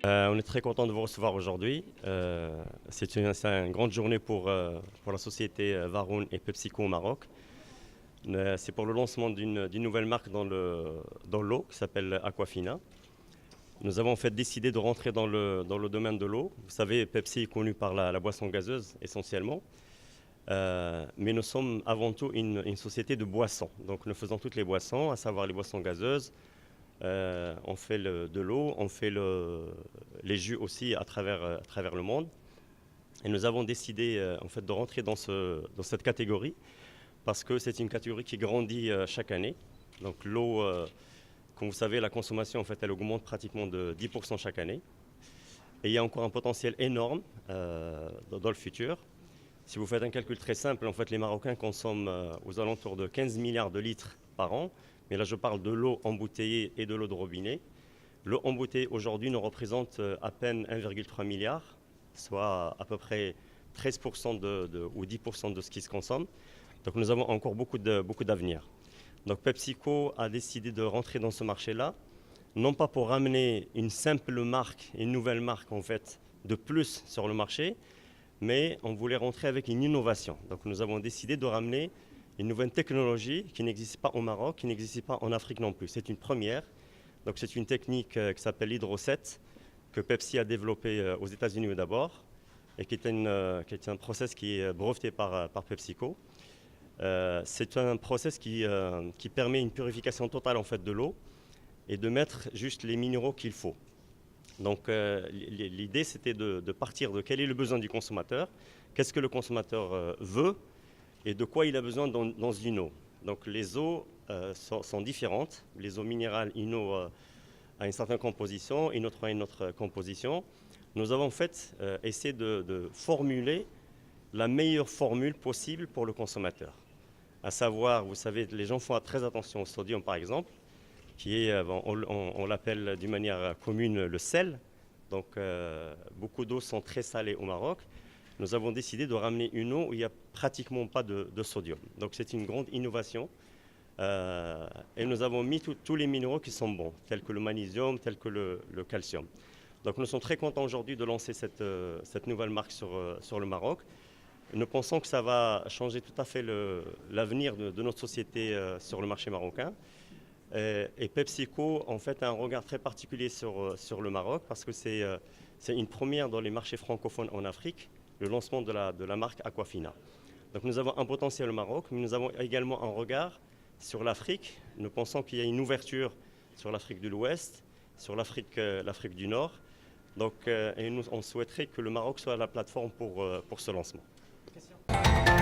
On est très content de vous recevoir aujourd'hui. C'est une grande journée pour la société Varun et PepsiCo au Maroc. C'est pour le lancement d'une nouvelle marque dans l'eau qui s'appelle Aquafina. Nous avons en fait décidé de rentrer dans le domaine de l'eau. Vous savez, Pepsi est connu par la boisson gazeuse essentiellement. Mais nous sommes avant tout une société de boissons. Donc nous faisons toutes les boissons, à savoir les boissons gazeuses. On fait de l'eau, on fait les jus aussi à travers le monde. Et nous avons décidé en fait de rentrer dans cette catégorie parce que c'est une catégorie qui grandit chaque année. Donc l'eau, comme vous savez, la consommation en fait elle augmente pratiquement de 10% chaque année. Et il y a encore un potentiel énorme dans le futur. Si vous faites un calcul très simple, en fait les Marocains consomment aux alentours de 15 milliards de litres par an. Mais là, je parle de l'eau embouteillée et de l'eau de robinet. L'eau embouteillée aujourd'hui nous représente à peine 1,3 milliard, soit à peu près 13% ou 10% de ce qui se consomme. Donc nous avons encore beaucoup d'avenir. Donc PepsiCo a décidé de rentrer dans ce marché-là, non pas pour ramener une simple marque, une nouvelle marque en fait, de plus sur le marché, mais on voulait rentrer avec une innovation. Donc nous avons décidé de ramener une nouvelle technologie qui n'existe pas au Maroc, qui n'existe pas en Afrique non plus. C'est une première. Donc c'est une technique qui s'appelle l'hydrocète, que Pepsi a développée aux États-Unis d'abord, et qui est un process qui est breveté par PepsiCo. C'est un process qui permet une purification totale en fait, de l'eau et de mettre juste les minéraux qu'il faut. Donc l'idée c'était de partir de quel est le besoin du consommateur, qu'est-ce que le consommateur veut, et de quoi il a besoin dans une eau. Donc les eaux sont différentes. Les eaux minérales, une eau a une certaine composition, une autre a une autre composition. Nous avons en fait essayé de formuler la meilleure formule possible pour le consommateur. À savoir, vous savez, les gens font très attention au sodium par exemple, qui est, on l'appelle d'une manière commune le sel. Donc beaucoup d'eaux sont très salées au Maroc. Nous avons décidé de ramener une eau où il n'y a pratiquement pas de sodium. Donc c'est une grande innovation. Et nous avons mis tous les minéraux qui sont bons, tels que le magnésium, tels que le calcium. Donc nous sommes très contents aujourd'hui de lancer cette nouvelle marque sur le Maroc. Nous pensons que ça va changer tout à fait l'avenir de notre société sur le marché marocain. Et PepsiCo en fait a un regard très particulier sur le Maroc parce que c'est une première dans les marchés francophones en Afrique, le lancement de la marque Aquafina. Donc nous avons un potentiel au Maroc, mais nous avons également un regard sur l'Afrique. Nous pensons qu'il y a une ouverture sur l'Afrique de l'Ouest, sur l'Afrique du Nord. Donc, et on souhaiterait que le Maroc soit la plateforme pour ce lancement. Question.